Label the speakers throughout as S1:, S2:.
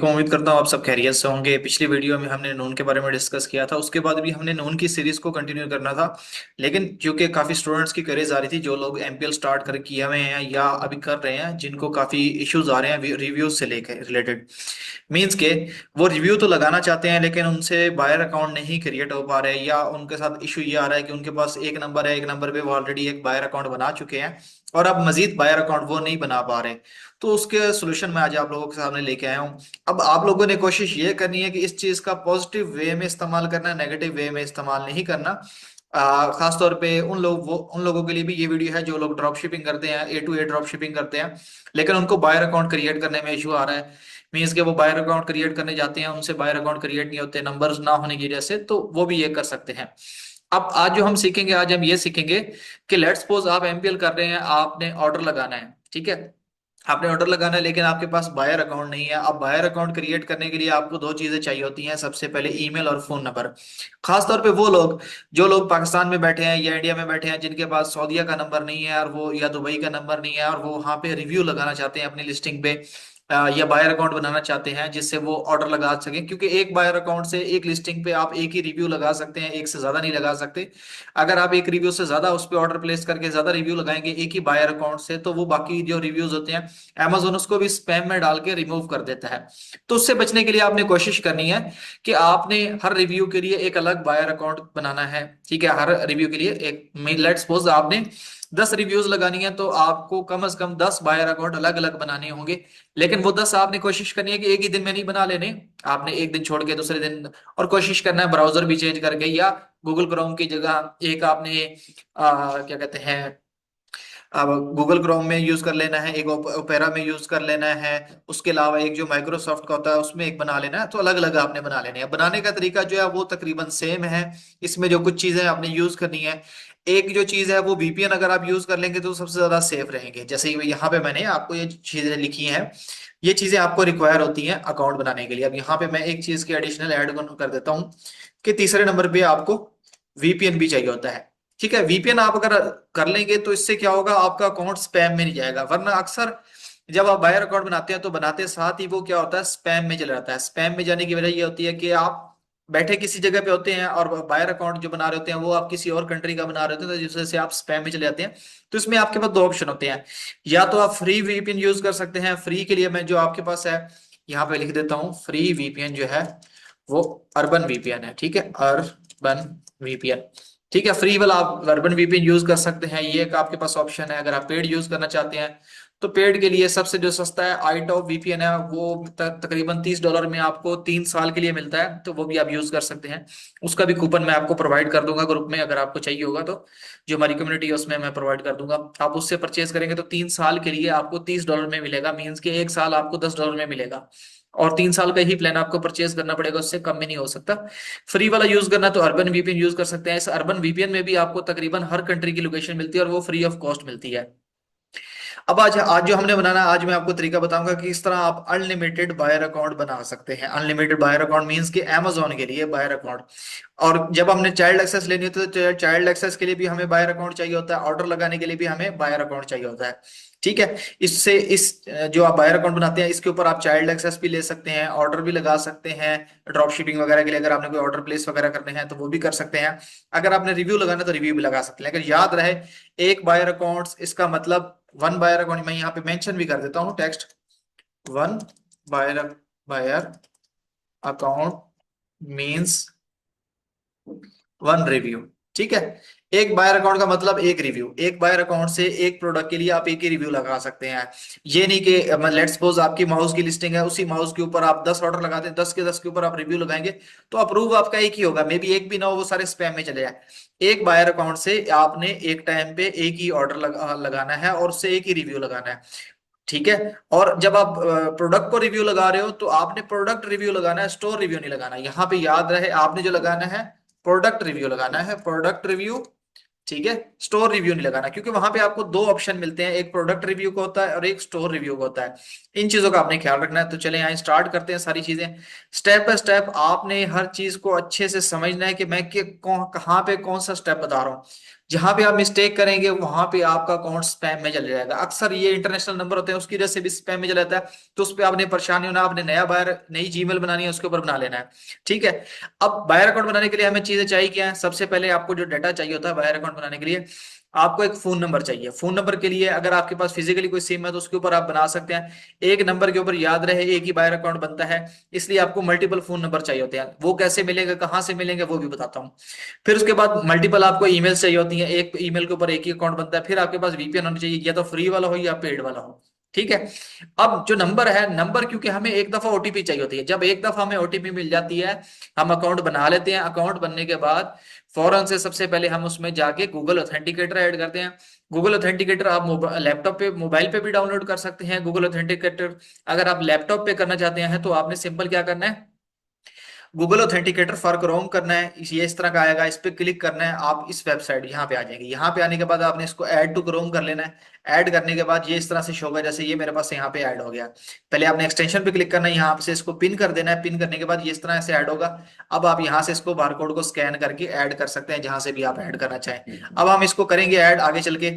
S1: वालेकुम। उम्मीद करता हूँ आप सब खैरियत से होंगे। पिछली वीडियो में हमने नून के बारे में डिस्कस किया था, उसके बाद भी हमने नून की सीरीज को कंटिन्यू करना था। लेकिन क्योंकि काफ़ी स्टूडेंट्स की क्वेरीज आ रही थी, जो लोग एमपीएल स्टार्ट कर किए हुए हैं या अभी कर रहे हैं, जिनको काफ़ी इश्यूज आ रहे हैं रिव्यूज से लेकर रिलेटेड। मीन्स के वो रिव्यू तो लगाना चाहते हैं लेकिन उनसे बायर अकाउंट नहीं क्रिएट हो पा रहे, या उनके साथ इशू ये आ रहा है कि उनके पास एक नंबर है, एक नंबर पे वो ऑलरेडी एक बायर अकाउंट बना चुके हैं और अब मजीद बायर अकाउंट वो नहीं बना पा रहे। तो उसके सोल्यूशन मैं आज आप लोगों के सामने लेके आया हूँ। अब आप लोगों ने कोशिश ये करनी है कि इस चीज का पॉजिटिव वे में इस्तेमाल करना है, नेगेटिव वे में इस्तेमाल नहीं करना। खास तौर पे उन लोगों के लिए भी ये वीडियो है जो लोग ड्रॉप शिपिंग करते हैं, ए टू ए ड्रॉप शिपिंग करते हैं, लेकिन उनको बायर अकाउंट क्रिएट करने में इशू आ रहा है। मीन्स के वो बायर अकाउंट क्रिएट करने जाते हैं, उनसे बायर अकाउंट क्रिएट नहीं होते नंबर्स ना होने की वजह से, तो वो भी ये कर सकते हैं। अब आज जो हम सीखेंगे, आज हम ये सीखेंगे कि लेट्स सपोज आप एमपीएल कर रहे हैं, आपने ऑर्डर लगाना है, ठीक है। आपने ऑर्डर लगाना है लेकिन आपके पास बायर अकाउंट नहीं है। अब बायर अकाउंट क्रिएट करने के लिए आपको दो चीजें चाहिए होती हैं, सबसे पहले ईमेल और फोन नंबर। खास तौर पे वो लोग, जो लोग पाकिस्तान में बैठे हैं या इंडिया में बैठे हैं, जिनके पास सऊदीया का नंबर नहीं है और वो, या दुबई का नंबर नहीं है और वो वहां पे रिव्यू लगाना चाहते हैं अपनी लिस्टिंग पे, या बायर अकाउंट बनाना चाहते हैं जिससे वो ऑर्डर लगा सकें, क्योंकि एक बायर अकाउंट से एक लिस्टिंग पे आप एक ही रिव्यू लगा सकते हैं, एक से ज्यादा नहीं लगा सकते। अगर आप एक रिव्यू से ज्यादा उस पर ऑर्डर प्लेस करके ज्यादा रिव्यू लगाएंगे एक ही बायर अकाउंट से, तो वो बाकी जो रिव्यूज होते हैं Amazon उसको भी स्पैम में डाल के रिमूव कर देता है। तो उससे बचने के लिए आपने कोशिश करनी है कि आपने हर रिव्यू के लिए एक अलग बायर अकाउंट बनाना है, ठीक है। हर रिव्यू के लिए एक, लेट सपोज आपने 10 रिव्यूज लगानी है तो आपको कम से कम 10 बायर अकाउंट अलग अलग बनाने होंगे। लेकिन वो 10 आपने कोशिश करनी है कि एक ही दिन में नहीं बना लेने। आपने एक दिन छोड़ के दूसरे दिन, और कोशिश करना है ब्राउजर भी चेंज करके, या गूगल क्रोम की जगह एक आपने क्या कहते हैं, अब गूगल क्रोम में यूज कर लेना है, एक ओपेरा में यूज कर लेना है। उसके अलावा एक जो माइक्रोसॉफ्ट का होता है उसमें एक बना लेना है। तो अलग अलग आपने बना लेने हैं। बनाने का तरीका जो है वो तकरीबन सेम है। इसमें जो कुछ चीजें आपने यूज करनी है, एक जो चीज है वो वीपीएन अगर आप यूज कर लेंगे तो सबसे ज्यादा सेफ रहेंगे। जैसे कि यहाँ पे मैंने आपको ये चीजें लिखी हैं, ये चीजें आपको रिक्वायर होती हैं अकाउंट बनाने के लिए। अब यहाँ पे मैं एक चीज की एडिशनल ऐड कर देता हूँ कि तीसरे नंबर पे आपको वीपीएन भी चाहिए होता है, ठीक है। वीपीएन आप अगर कर लेंगे तो इससे क्या होगा, आपका अकाउंट स्पैम में नहीं जाएगा। वरना अक्सर जब आप बायर अकाउंट बनाते हैं तो बनाते साथ ही वो क्या होता है, स्पैम में चला जाता है। स्पैम में जाने की वजह ये होती है कि आप बैठे किसी जगह पे होते हैं और बायर अकाउंट जो बना रहे होते हैं वो आप किसी और कंट्री का बना रहे होते हैं, तो जिस वजह से आप स्पैम में चले जाते हैं। तो इसमें आपके पास दो ऑप्शन होते हैं, या तो आप फ्री वीपीएन यूज कर सकते हैं। फ्री के लिए मैं जो आपके पास है यहाँ पे लिख देता हूँ, फ्री वीपीएन जो है वो अर्बन वीपीएन है, ठीक है। अर्बन वीपीएन, ठीक है। फ्री वाला आप अर्बन वीपीएन यूज कर सकते हैं, ये एक आपके पास ऑप्शन है। अगर आप पेड यूज करना चाहते हैं तो पेड के लिए सबसे जो सस्ता है आईटॉप वीपीएन है, वो तकरीबन $30 में आपको 3 साल के लिए मिलता है, तो वो भी आप यूज कर सकते हैं। उसका भी कूपन मैं आपको प्रोवाइड कर दूंगा ग्रुप में, अगर आपको चाहिए होगा तो। जो हमारी कम्युनिटी है उसमें मैं प्रोवाइड कर दूंगा। आप उससे परचेज करेंगे तो 3 साल के लिए आपको $30 में मिलेगा। मीन्स के एक साल आपको $10 में मिलेगा, और 3 साल का ही प्लान आपको परचेज करना पड़ेगा, उससे कम में नहीं हो सकता। फ्री वाला यूज करना तो अर्बन वीपीएन यूज कर सकते हैं। इस अर्बन वीपीएन में भी आपको तकरीबन हर कंट्री की लोकेशन मिलती है और वो फ्री ऑफ कॉस्ट मिलती है। अब आज आज जो हमने बनाना, आज मैं आपको तरीका बताऊंगा कि इस तरह आप अनलिमिटेड बायर अकाउंट बना सकते हैं। अनलिमिटेड बायर अकाउंट मींस कि Amazon के लिए बायर अकाउंट। और जब हमने चाइल्ड एक्सेस लेनी होती है तो चाइल्ड एक्सेस के लिए भी हमें बायर अकाउंट चाहिए होता है, ऑर्डर लगाने के लिए भी हमें बायर अकाउंट चाहिए होता है, ठीक है। इससे इस जो आप बायर अकाउंट बनाते हैं इसके ऊपर आप चाइल्ड एक्सेस भी ले सकते हैं, ऑर्डर भी लगा सकते हैं। ड्रॉप शिपिंग वगैरह के लिए अगर आपने कोई ऑर्डर प्लेस वगैरह करने हैं तो वो भी कर सकते हैं। अगर आपने रिव्यू लगाना है तो रिव्यू भी लगा सकते हैं। लेकिन याद रहे, एक बायर अकाउंट इसका मतलब वन बायर अकाउंट, मैं यहाँ पे मेंशन भी कर देता हूँ text, one buyer buyer account means one review, ठीक है। एक बायर अकाउंट का मतलब एक रिव्यू। एक बायर अकाउंट से एक प्रोडक्ट के लिए आप एक ही रिव्यू लगा सकते हैं। ये नहीं कि लेट्स सपोज आपकी माउस की लिस्टिंग है, उसी माउस के ऊपर आप 10 ऑर्डर लगाते हैं, 10 के 10 के ऊपर आप रिव्यू लगाएंगे तो अप्रूव आपका एक ही होगा। मे बी एक भी ना हो, वो सारे स्पैम में चले जाए। एक बायर अकाउंट से आपने एक टाइम पे एक ही ऑर्डर लगाना है और उससे एक ही रिव्यू लगाना है, ठीक है। और जब आप प्रोडक्ट को रिव्यू लगा रहे हो तो आपने प्रोडक्ट रिव्यू लगाना है, स्टोर रिव्यू नहीं लगाना। यहाँ पे याद रहे, आपने जो लगाना है प्रोडक्ट रिव्यू लगाना है, प्रोडक्ट रिव्यू, ठीक है। स्टोर रिव्यू नहीं लगाना, क्योंकि वहां पे आपको दो ऑप्शन मिलते हैं, एक प्रोडक्ट रिव्यू का होता है और एक स्टोर रिव्यू का होता है। इन चीजों का आपने ख्याल रखना है। तो चले यहाँ स्टार्ट करते हैं सारी चीजें स्टेप बाय स्टेप। आपने हर चीज को अच्छे से समझना है कि मैं कहाँ पे कौन सा स्टेप बता रहा हूँ। जहां पे आप मिस्टेक करेंगे वहां पे आपका अकाउंट स्पैम में चले जाएगा। अक्सर ये इंटरनेशनल नंबर होते हैं, उसकी वजह से भी स्पैम में चला जाता है। तो उस पर आपने परेशानी होना, आपने नया बायर नई जीमेल बनानी है, उसके ऊपर बना लेना है। ठीक है। अब बायर अकाउंट बनाने के लिए हमें चीजें चाहिए क्या है? सबसे पहले आपको जो डाटा चाहिए होता है बायर अकाउंट बनाने के लिए, आपको एक फोन नंबर चाहिए। फोन नंबर के लिए अगर आपके पास फिजिकली कोई सिम है तो उसके ऊपर आप बना सकते हैं। एक नंबर के ऊपर याद रहे एक ही बायर अकाउंट बनता है, इसलिए आपको मल्टीपल फोन नंबर चाहिए होते हैं। वो कैसे मिलेंगे, कहाँ से मिलेंगे, वो भी बताता हूँ। फिर उसके बाद मल्टीपल आपको ईमेल चाहिए होती है। एक ईमेल के ऊपर एक ही अकाउंट बनता है। फिर आपके पास वीपीएन होना चाहिए, या तो फ्री वाला हो या पेड वाला हो। ठीक है। अब जो नंबर है, नंबर क्योंकि हमें एक दफा ओटीपी चाहिए होती है, जब एक दफा हमें ओटीपी मिल जाती है हम अकाउंट बना लेते हैं। अकाउंट बनने के बाद फौरन से सबसे पहले हम उसमें जाके गूगल ऑथेंटिकेटर ऐड करते हैं। गूगल ऑथेंटिकेटर आप लैपटॉप पे, मोबाइल पे भी डाउनलोड कर सकते हैं गूगल ऑथेंटिकेटर। अगर आप लैपटॉप पे करना चाहते हैं तो आपने सिंपल क्या करना है, गूगल ऑथेंटिकेटर फॉर क्रोम करना है। ये इस तरह का आएगा, इस पे क्लिक करना है, आप इस वेबसाइट यहाँ पे आ जाएंगे। यहाँ पे आने के बाद आपने इसको ऐड टू क्रोम कर लेना है। ऐड करने के बाद ये इस तरह से शो होगा, जैसे ये मेरे पास यहाँ पे ऐड हो गया। पहले आपने एक्सटेंशन पे क्लिक करना है, यहाँ से इसको पिन कर देना है। पिन करने के बाद ये इस तरह से ऐड होगा। अब आप यहाँ से इसको बारकोड को स्कैन करके ऐड कर सकते हैं, जहां से भी आप ऐड करना चाहें। अब हम इसको करेंगे ऐड आगे चल के।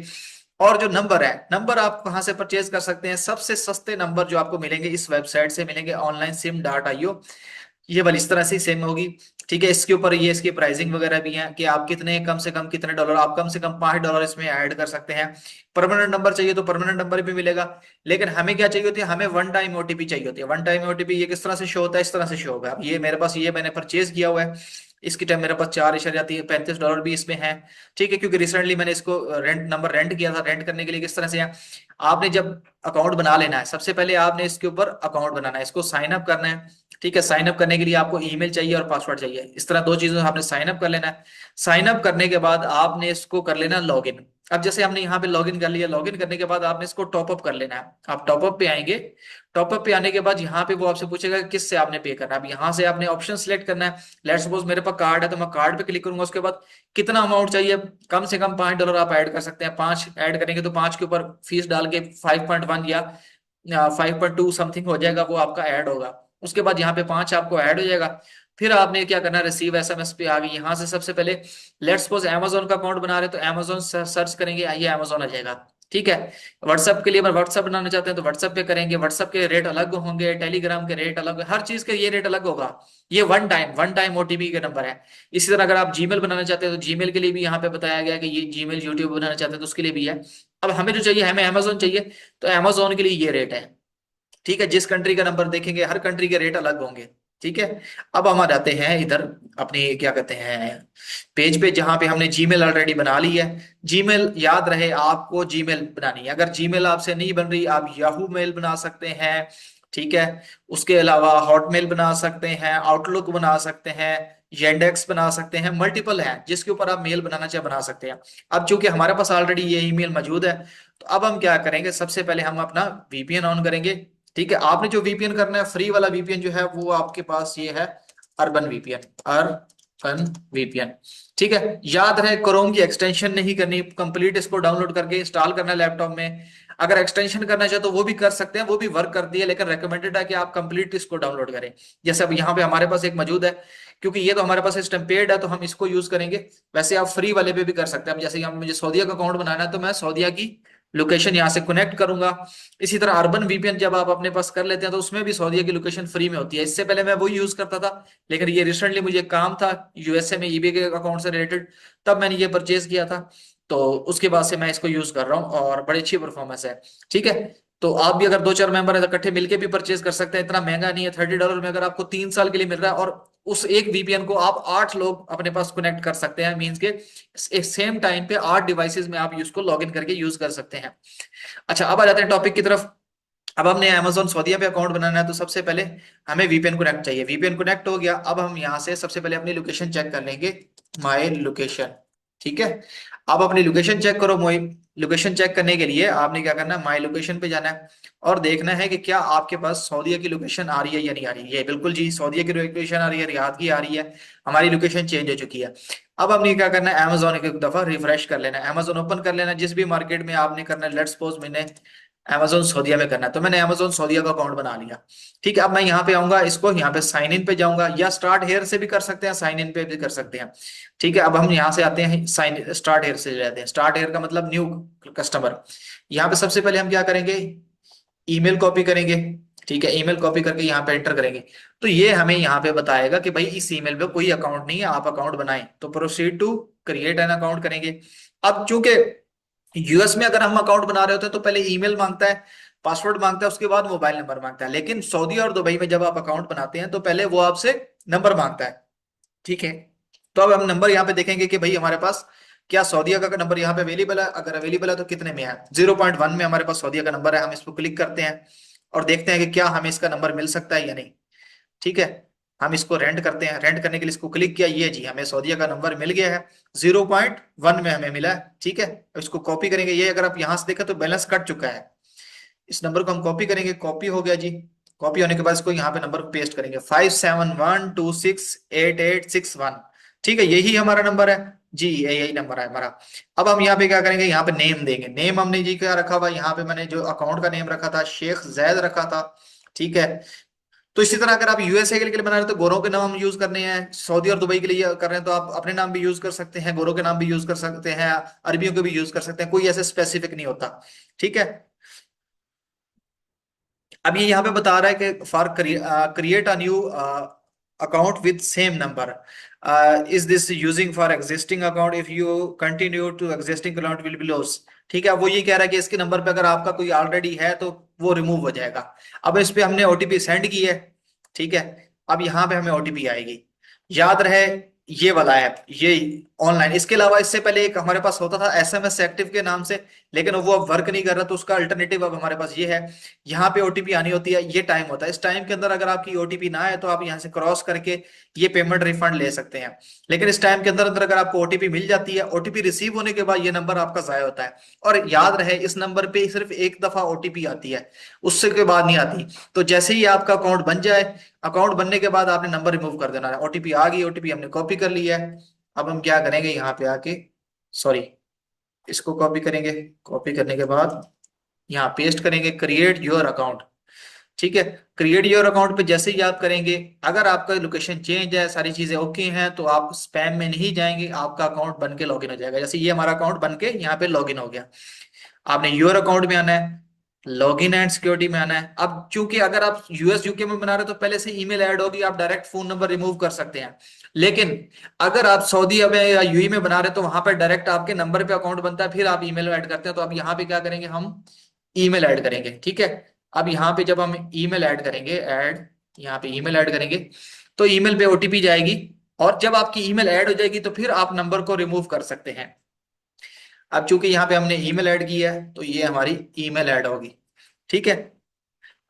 S1: और जो नंबर है, नंबर आप कहाँ से परचेज कर सकते हैं? सबसे सस्ते नंबर जो आपको मिलेंगे इस वेबसाइट से मिलेंगे, ऑनलाइन सिम डॉट आईओ। ये वाली इस तरह से सेम होगी। ठीक है। इसके ऊपर ये इसकी प्राइसिंग वगैरह भी है कि आप कितने, कम से कम कितने डॉलर, आप कम से कम $5 इसमें ऐड कर सकते हैं। परमानेंट नंबर चाहिए तो परमानेंट नंबर भी मिलेगा। लेकिन हमें क्या चाहिए होती है, हमें वन टाइम ओटीपी चाहिए होती है। वन टाइम ओटीपी ये किस तरह से शो होता है, इस तरह से शो होगा। अब ये मेरे पास, ये मैंने परचेज किया हुआ है। इसकी टाइम मेरे पास $4.35 भी इसमें है। ठीक है। क्योंकि रिसेंटली मैंने इसको रेंट किया था। रेंट करने के लिए किस तरह से है, आपने जब अकाउंट बना लेना है, सबसे पहले आपने इसके ऊपर अकाउंट बनाना है, इसको साइन अप करना है। ठीक है। साइन अप करने के लिए आपको ईमेल चाहिए और पासवर्ड चाहिए। इस तरह दो चीजों से आपने साइन अप कर लेना है। साइन अप करने के बाद आपने इसको कर लेना लॉगिन। अब जैसे हमने यहाँ पे लॉगिन कर लिया, लॉगिन करने के बाद आपने इसको टॉपअप कर लेना है। आप टॉपअप पे आएंगे। टॉपअप पे आने के बाद यहाँ पे वो आपसे पूछेगा कि किस से आपने पे करना है। अब यहाँ से आपने ऑप्शन सिलेक्ट करना है। लेट्स सपोज मेरे पास कार्ड है तो मैं कार्ड पे क्लिक करूंगा। उसके बाद कितना अमाउंट चाहिए, कम से कम $5 आप ऐड कर सकते हैं। 5 ऐड करेंगे तो 5 के ऊपर फीस डाल के 5.1 या 5.2 समथिंग हो जाएगा, वो आपका ऐड होगा। उसके बाद यहाँ पे 5 आपको ऐड हो जाएगा। फिर आपने क्या करना है, रिसीव एसएमएस पे आ गई। यहाँ से सबसे पहले लेट्स सपोज अमेजोन का अकाउंट बना रहे तो अमेजोन सर्च करेंगे, ये अमेजोन आ जाएगा। ठीक है। व्हाट्सएप के लिए अगर व्हाट्सएप बनाना चाहते हैं तो व्हाट्सएप पे करेंगे। व्हाट्सएप के रेट अलग होंगे, टेलीग्राम के रेट अलग, हर चीज के ये रेट अलग होगा। ये वन टाइम ओटीपी के नंबर है। इसी तरह अगर आप जीमेल बनाना चाहते हैं तो जीमेल के लिए भी यहाँ पे बताया गया कि ये जीमेल यूट्यूब बनाना चाहते हैं तो उसके लिए भी है। अब हमें जो चाहिए, हमें अमेजोन चाहिए, तो अमेजोन के लिए ये रेट है। ठीक है। जिस कंट्री का नंबर देखेंगे हर कंट्री के रेट अलग होंगे। ठीक है। अब हम आ जाते हैं इधर अपने क्या कहते हैं पेज पे, जहां पे हमने जीमेल ऑलरेडी बना ली है। जीमेल याद रहे आपको जीमेल बनानी है। अगर जीमेल आपसे नहीं बन रही, आप याहू मेल बना सकते हैं। ठीक है। उसके अलावा हॉटमेल बना सकते हैं, आउटलुक बना सकते हैं, येंडेक्स बना सकते हैं। मल्टीपल है जिसके ऊपर आप मेल बनाना चाहे बना सकते हैं। अब चूंकि हमारे पास ऑलरेडी ये ईमेल मौजूद है, तो अब हम क्या करेंगे, सबसे पहले हम अपना वीपीएन ऑन करेंगे। ठीक है। आपने जो वीपीएन करना है, फ्री वाला वीपीएन जो है वो आपके पास ये है, अर्बन वीपीएन। Urban VPN. ठीक है। याद रहे क्रोम की एक्सटेंशन नहीं करनी, कंप्लीट इसको डाउनलोड करके इंस्टॉल करना है लैपटॉप में। अगर एक्सटेंशन करना चाहे तो वो भी कर सकते हैं, वो भी वर्क करती है, लेकिन रिकमेंडेड है कि आप कंप्लीट इसको डाउनलोड करें। जैसे अब यहाँ पे हमारे पास एक मौजूद है, क्योंकि ये तो हमारे पास सिस्टम पेड है तो हम इसको यूज करेंगे। वैसे आप फ्री वाले पे भी कर सकते हैं। अब जैसे कि मुझे सऊदीया का अकाउंट बनाना है तो मैं सऊदीया की लोकेशन यहाँ से कनेक्ट करूंगा। इसी तरह अर्बन वीपीएन जब आप अपने पास कर लेते हैं तो उसमें भी सऊदीया की लोकेशन फ्री में होती है। इससे पहले मैं वो यूज करता था, लेकिन ये रिसेंटली मुझे काम था यूएसए में ईबे के अकाउंट से रिलेटेड, तब मैंने ये परचेज किया था। तो उसके बाद से मैं इसको यूज कर रहा हूँ और बड़ी अच्छी परफॉर्मेंस है। ठीक है। तो आप भी अगर 2-4 मेंबर है तो इकट्ठे मिलके भी परचेज कर सकते हैं। इतना महंगा नहीं है। $30 में अगर आपको 3 साल के लिए मिल रहा है, और उस एक वीपीएन को आप 8 लोग अपने पास कनेक्ट कर सकते हैं। मींस के एक सेम टाइम पे 8 डिवाइसेस में आप उसको लॉग इन करके यूज कर सकते हैं। अच्छा, अब आ जाते हैं टॉपिक की तरफ। अब हमने अमेजोन सऊदीया पे अकाउंट बनाना है तो सबसे पहले हमें वीपीएन कनेक्ट चाहिए। वीपीएन कनेक्ट हो गया। अब हम यहाँ से सबसे पहले अपनी लोकेशन चेक कर लेंगे, माय लोकेशन। ठीक है। अब अपनी लोकेशन चेक करो। मोई लोकेशन चेक करने के लिए आपने क्या करना है, माय लोकेशन पे जाना है और देखना है कि क्या आपके पास सऊदीया की लोकेशन आ रही है या नहीं आ रही है। बिल्कुल जी, सऊदीया की लोकेशन आ रही है, रियाद की आ रही है। हमारी लोकेशन चेंज हो चुकी है। अब हमने क्या करना है, अमेजोन एक दफा रिफ्रेश कर लेना है, अमेजोन ओपन कर लेना है। जिस भी मार्केट में आपने करना है, लेट्स सपोज मैंने अमेजोन सऊदीया में करना है, तो मैंने अमेजोन सऊदीया का अकाउंट बना लिया। ठीक है, अब मैं यहाँ पे आऊंगा, इसको यहाँ पे साइन इन पे जाऊंगा, या स्टार्ट हेयर से भी कर सकते हैं, साइन इन पे भी कर सकते हैं। ठीक है, अब हम यहाँ से आते हैं, साइन स्टार्ट हेयर से जाते हैं। स्टार्ट हेयर का मतलब न्यू कस्टमर। यहाँ पे सबसे पहले हम क्या करेंगे, ईमेल कॉपी करेंगे। ठीक है, ईमेल कॉपी करके यहाँ पे एंटर करेंगे। तो ये हमें यहाँ पे बताएगा कि भाई इस ईमेल पे कोई अकाउंट नहीं है, आप अकाउंट बनाएं। तो proceed to create an account करेंगे। अब चूंकि यूएस में अगर हम अकाउंट बना रहे होते हैं तो पहले ईमेल मांगता है, पासवर्ड मांगता है, उसके बाद मोबाइल नंबर मांगता है। लेकिन सऊदी और दुबई में जब आप अकाउंट बनाते हैं तो पहले वो आपसे नंबर मांगता है। ठीक है, तो अब हम नंबर यहाँ पे देखेंगे कि भाई हमारे पास क्या सऊदीया का नंबर यहाँ पे अवेलेबल है। अगर अवेलेबल है तो कितने में है, 0.1 में हमारे पास सऊदीया का नंबर है। हम इस पर क्लिक करते हैं और देखते हैं कि क्या हमें इसका नंबर मिल सकता है या नहीं। ठीक है, हम इसको रेंट करते हैं। रेंट करने के लिए इसको क्लिक किया, ये जी हमें सऊदीया का नंबर मिल गया है, 0.1 में हमें मिला है। ठीक है, अब इसको कॉपी करेंगे। ये अगर आप यहां से देखें तो बैलेंस कट चुका है। इस नंबर को हम कॉपी करेंगे, कॉपी हो गया जी। कॉपी होने के बाद इसको यहाँ पे नंबर पेस्ट करेंगे, 5712688861। ठीक है, यही हमारा नंबर है जी, यही नंबर है हमारा। अब हम यहाँ पे क्या करेंगे, यहाँ पे नेम देंगे। नेम हमने जी क्या रखा हुआ, यहाँ पे मैंने जो अकाउंट का नेम रखा था शेख जैद रखा था। ठीक है, तो इसी तरह अगर आप यूएसए के लिए बना रहे हो तो गोरों के नाम हम यूज करने हैं, सऊदी और दुबई के लिए कर रहे हैं तो आप अपने नाम भी यूज कर सकते हैं, गोरों के नाम भी यूज कर सकते हैं, अरबियों के भी यूज कर सकते हैं, कोई ऐसे स्पेसिफिक नहीं होता। ठीक है, अब ये यहाँ पे बता रहा है कि for create a new account with same number, is this using for existing account, if you continue to existing account will be loss. ठीक है, वो ये कह रहा है कि इसके नंबर पे अगर आपका कोई ऑलरेडी है तो वो रिमूव हो जाएगा। अब इस पे हमने ओटीपी सेंड की है। ठीक है, अब यहाँ पे हमें ओटीपी आएगी। याद रहे ये वाला ऐप, ये ऑनलाइन, इसके अलावा इससे पहले एक हमारे पास होता था एसएमएस एक्टिव के नाम से, लेकिन वो अब वर्क नहीं कर रहा, तो उसका अल्टरनेटिव अब हमारे पास ये है। यहाँ पे ओटीपी आनी होती है, ये टाइम होता है, इस टाइम के अंदर अगर आपकी ओटीपी ना आए तो आप यहाँ से क्रॉस करके ये पेमेंट रिफंड ले सकते हैं। लेकिन इस टाइम के अंदर अंदर अगर आपको ओटीपी मिल जाती है, ओटीपी रिसीव होने के बाद ये नंबर आपका जाया होता है। और याद रहे इस नंबर पे सिर्फ एक दफा ओटीपी आती है, उससे के बाद नहीं आती। तो जैसे ही आपका अकाउंट बन जाए, अकाउंट बनने के बाद आपने नंबर रिमूव कर देना है। ओटीपी आ गई, ओटीपी हमने कॉपी कर लिया है। अब हम क्या करेंगे, यहाँ पे आके, सॉरी, इसको कॉपी करेंगे। कॉपी करने के बाद यहाँ पेस्ट करेंगे, क्रिएट योर अकाउंट। ठीक है, क्रिएट योर अकाउंट पे जैसे ही आप करेंगे, अगर आपका लोकेशन चेंज है, सारी चीजें ओके हैं, तो आप स्पैम में नहीं जाएंगे, आपका अकाउंट बन के लॉगिन हो जाएगा। जैसे ये हमारा अकाउंट बन के यहाँ पे लॉगिन हो गया। आपने योर अकाउंट में आना है, लॉगिन एंड सिक्योरिटी में आना है। अब चूंकि अगर आप यूएस यूके में बना रहे हो तो पहले से ईमेल ऐड होगी, आप डायरेक्ट फोन नंबर रिमूव कर सकते हैं। लेकिन अगर आप सऊदी अरब या यूएई में बना रहे हो तो वहां पर डायरेक्ट आपके नंबर पे अकाउंट बनता है, फिर आप ईमेल ऐड करते हैं। तो अब यहाँ पे क्या करेंगे, हम ईमेल ऐड करेंगे। ठीक है, अब यहाँ पे जब हम ईमेल ऐड करेंगे, ऐड, यहाँ पे ईमेल ऐड करेंगे, तो ईमेल पे ओटीपी जाएगी। और जब आपकी ईमेल ऐड हो जाएगी तो फिर आप नंबर को रिमूव कर सकते हैं। अब चूंकि यहाँ पे हमने ईमेल ऐड की है तो ये हमारी ईमेल ऐड होगी। ठीक है,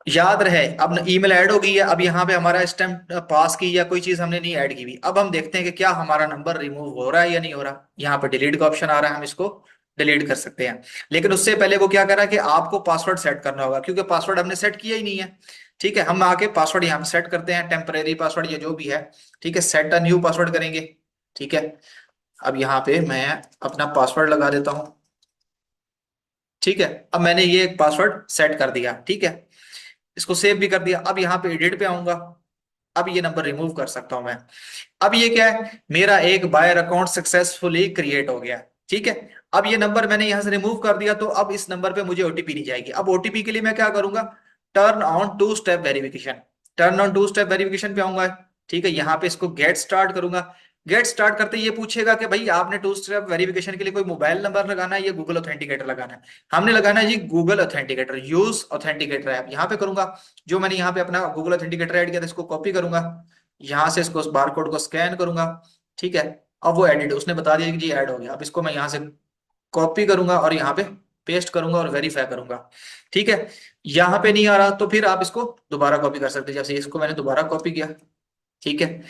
S1: याद रहे अब ईमेल ऐड हो गई है। अब यहाँ पे हमारा स्टैम्प पास की या कोई चीज हमने नहीं ऐड की हुई। अब हम देखते हैं कि क्या हमारा नंबर रिमूव हो रहा है या नहीं हो रहा। यहाँ पे डिलीट का ऑप्शन आ रहा है, हम इसको डिलीट कर सकते हैं। लेकिन उससे पहले वो क्या कर रहा है कि आपको पासवर्ड सेट करना होगा, क्योंकि पासवर्ड हमने सेट किया ही नहीं है। ठीक है, हम आके पासवर्ड यहाँ पे सेट करते हैं, टेम्परेरी पासवर्ड या जो भी है। ठीक है, सेट अ न्यू पासवर्ड करेंगे। ठीक है, अब यहाँ पे मैं अपना पासवर्ड लगा देता हूँ। ठीक है, अब मैंने ये एक पासवर्ड सेट कर दिया। ठीक है, इसको सेव भी कर दिया। अब यहाँ पे एडिट पे आऊंगा, अब ये नंबर रिमूव कर सकता हूं मैं। अब ये क्या है, मेरा एक बायर अकाउंट सक्सेसफुली क्रिएट हो गया। ठीक है, अब ये नंबर मैंने यहां से रिमूव कर दिया, तो अब इस नंबर पे मुझे ओटीपी नहीं जाएगी। अब ओटीपी के लिए मैं क्या करूंगा, turn on two step verification. Turn on two step verification पे आऊंगा। ठीक है, यहाँ पे इसको गेट स्टार्ट करूंगा। गेट स्टार्ट करते ये पूछेगा कि भाई आपने टू स्टेप वेरिफिकेशन के लिए कोई मोबाइल नंबर लगाना है या गूगल ऑथेंटिकेटर लगाना है। हमने लगाना है जी Google authenticator, use authenticator app, यहाँ पे करूंगा। जो मैंने यहाँ पे अपना गूगल ऑथेंटिकेटर ऐड किया था इसको कॉपी करूंगा, यहाँ से इसको बार कोड को स्कैन करूंगा। ठीक है, अब वो एडिट उसने बता दिया कि जी ऐड हो गया। अब इसको मैं यहाँ से कॉपी करूंगा और यहाँ पे पेस्ट करूंगा और वेरीफाई करूंगा। ठीक है, यहाँ पे नहीं आ रहा तो फिर आप इसको दोबारा कॉपी कर सकते हैं, जैसे इसको मैंने दोबारा कॉपी किया। ठीक है,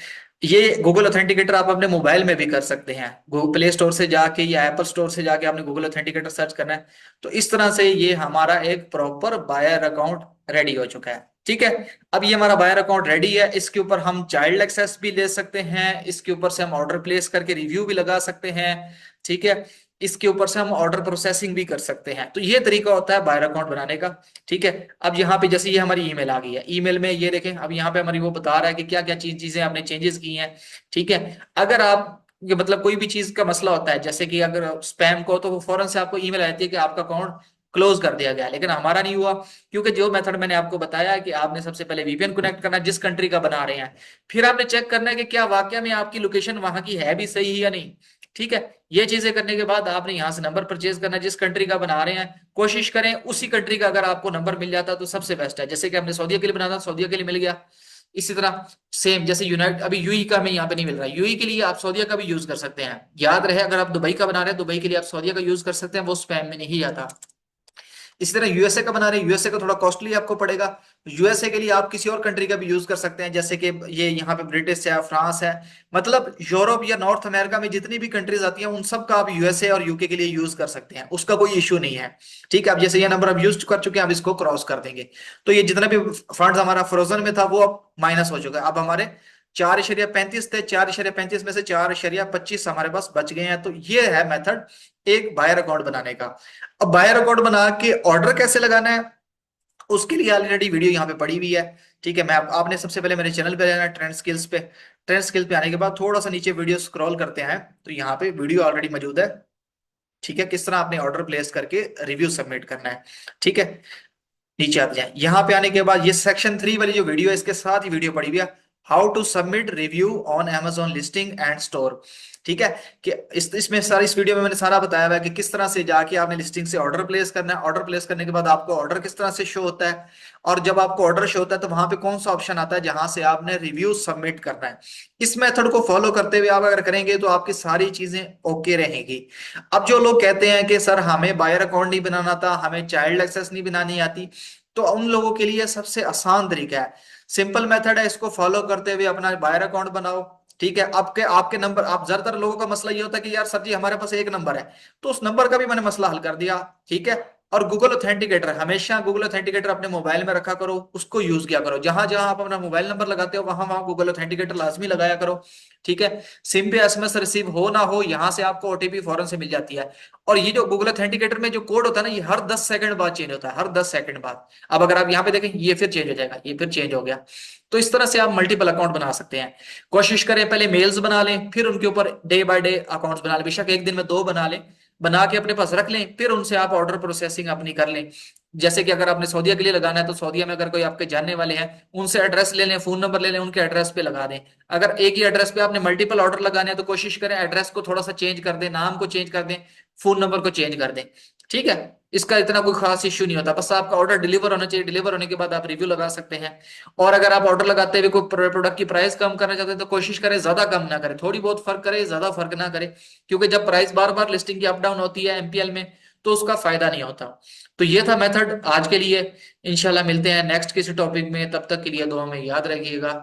S1: ये गूगल ऑथेंटिकेटर आप अपने मोबाइल में भी कर सकते हैं। गूगल प्ले स्टोर से जाके या एप्पल स्टोर से जाके आपने गूगल ऑथेंटिकेटर सर्च करना है। तो इस तरह से ये हमारा एक प्रॉपर बायर अकाउंट रेडी हो चुका है। ठीक है, अब ये हमारा बायर अकाउंट रेडी है। इसके ऊपर हम चाइल्ड एक्सेस भी ले सकते हैं, इसके ऊपर से हम ऑर्डर प्लेस करके रिव्यू भी लगा सकते हैं। ठीक है, इसके ऊपर से हम ऑर्डर प्रोसेसिंग भी कर सकते हैं। तो ये तरीका होता है बायर अकाउंट बनाने का। ठीक है, अब यहाँ पे जैसे ये हमारी ईमेल आ गई है, ईमेल में ये देखें, अब यहाँ पे हमारी वो बता रहा है कि क्या क्या चीजें आपने चेंजेस की हैं। ठीक है, अगर आप ये मतलब कोई भी चीज का मसला होता है, जैसे कि अगर स्पैम को, तो वो फौरन से आपको ईमेल आती है कि आपका अकाउंट क्लोज कर दिया गया है। लेकिन हमारा नहीं हुआ, क्योंकि जो मेथड मैंने आपको बताया है कि आपने सबसे पहले वीपीएन कनेक्ट करना है जिस कंट्री का बना रहे हैं, फिर आपने चेक करना है कि क्या वाकया में आपकी लोकेशन वहां की है भी सही है या नहीं। ठीक है, ये चीजें करने के बाद आपने यहाँ से नंबर परचेज करना है जिस कंट्री का बना रहे हैं। कोशिश करें उसी कंट्री का अगर आपको नंबर मिल जाता तो सबसे बेस्ट है। जैसे कि हमने सऊदीया के लिए बनाना, सऊदीया के लिए मिल गया। इसी तरह सेम जैसे यूनाइट, अभी यूई का हमें यहाँ पे नहीं मिल रहा, यूई के लिए आप सऊदीया का भी यूज कर सकते हैं। याद रहे, अगर आप दुबई का बना रहे हैं, दुबई के लिए आप सऊदीया का यूज कर सकते हैं, वो स्पैम में नहीं आता। इसी तरह यूएसए का बना रहे हैं, यूएसए का थोड़ा कॉस्टली आपको पड़ेगा। यूएसए के लिए आप किसी और कंट्री का भी यूज कर सकते हैं, जैसे कि ये यहाँ पे ब्रिटिश है, फ्रांस है, मतलब यूरोप या नॉर्थ अमेरिका में जितनी भी कंट्रीज आती हैं उन सब का आप यूएसए और यूके के लिए यूज कर सकते हैं, उसका कोई इश्यू नहीं है। ठीक है, अब जैसे ये नंबर अब यूज कर चुके हैं, अब इसको क्रॉस कर देंगे, तो ये जितना भी फंड हमारा फ्रोजन में था वो अब माइनस हो चुका है। अब हमारे 4.35 थे, 4.35 में से 4.25 हमारे पास बच गए हैं। तो ये है मेथड एक बायर अकाउंट बनाने का। अब बायर अकाउंट बना के ऑर्डर कैसे लगाना है, उसके लिए ऑलरेडी वीडियो यहाँ पे पड़ी हुई है। ठीक है, मैं आपने सबसे पहले मेरे चैनल पे रहना, ट्रेंड स्किल्स पे। ट्रेंड स्किल्स पे आने के बाद थोड़ा सा नीचे वीडियो स्क्रॉल करते हैं, तो यहाँ पे वीडियो ऑलरेडी मौजूद है। ठीक है, किस तरह आपने ऑर्डर प्लेस करके रिव्यू सबमिट करना है। ठीक है, नीचे आते जाए, यहाँ पे आने के बाद ये सेक्शन 3 वाली जो वीडियो है इसके साथ ही वीडियो पड़ी हुई है, how to submit review on Amazon listing and store. ठीक है, कि इसमें सारी, इस वीडियो में मैंने सारा बताया हुआ है कि किस तरह से जाके आपने लिस्टिंग से ऑर्डर प्लेस करना है, ऑर्डर प्लेस करने के बाद आपको ऑर्डर किस तरह से शो होता है, और जब आपको ऑर्डर शो होता है तो वहां पे कौन सा ऑप्शन आता है जहां से आपने रिव्यू सबमिट करना है। इस मेथड को फॉलो करते हुए आप अगर करेंगे तो आपकी सारी चीजें ओके रहेंगी। अब जो लोग कहते हैं कि सर हमें बायर अकाउंट नहीं बनाना था, हमें चाइल्ड एक्सेस नहीं बनानी आती, तो उन लोगों के लिए सबसे आसान तरीका है, सिंपल मेथड है, इसको फॉलो करते हुए अपना बायर अकाउंट बनाओ। ठीक है, आपके आपके नंबर, आप ज्यादातर लोगों का मसला ये होता है कि यार सर जी हमारे पास एक नंबर है, तो उस नंबर का भी मैंने मसला हल कर दिया। ठीक है, और गूगल ऑथेंटिकेटर, हमेशा गूगल ऑथेंटिकेटर अपने मोबाइल में रखा करो, उसको यूज किया करो, जहां जहां आप अपना मोबाइल नंबर लगाते हो वहां वहां गूगल ऑथेंटिकेटर लाजमी लगाया करो। ठीक है, सिम पे एसएमएस रिसीव हो ना हो, यहां से आपको ओटीपी फौरन से मिल जाती है। और ये जो गूगल ऑथेंटिकेटर में जो कोड होता है ना, ये हर 10 सेकंड बाद चेंज होता है, हर 10 सेकंड बाद। अब अगर आप यहाँ पे देखें, ये फिर चेंज हो जाएगा, ये फिर चेंज हो गया। तो इस तरह से आप मल्टीपल अकाउंट बना सकते हैं। कोशिश करें पहले मेल्स बना लें, फिर उनके ऊपर डे बाय डे अकाउंट्स बना लें, बेशक एक दिन में 2 बना लें, बना के अपने पास रख लें, फिर उनसे आप ऑर्डर प्रोसेसिंग अपनी कर लें। जैसे कि अगर आपने सऊदीया के लिए लगाना है तो सऊदीया में अगर कोई आपके जानने वाले हैं, उनसे एड्रेस ले लें, फोन नंबर ले लें, उनके एड्रेस पे लगा दें। अगर एक ही एड्रेस पे आपने मल्टीपल ऑर्डर लगाने हैं तो कोशिश करें एड्रेस को थोड़ा सा चेंज कर दें, नाम को चेंज कर दें, फोन नंबर को चेंज कर दें। ठीक है, इसका इतना कोई खास इश्यू नहीं होता, बस आपका ऑर्डर डिलीवर होना चाहिए, डिलीवर होने के बाद आप रिव्यू लगा सकते हैं। और अगर आप ऑर्डर लगाते हुए कोई प्रोडक्ट की प्राइस कम करना चाहते हैं तो कोशिश करें ज्यादा कम ना करें, थोड़ी बहुत फर्क करे, ज्यादा फर्क ना करे, क्योंकि जब प्राइस बार बार लिस्टिंग की अप डाउन होती है एमपीएल में तो उसका फायदा नहीं होता। तो ये था मेथड आज के लिए। इंशाल्लाह मिलते हैं नेक्स्ट किसी टॉपिक में, तब तक के लिए दुआ में याद रखिएगा।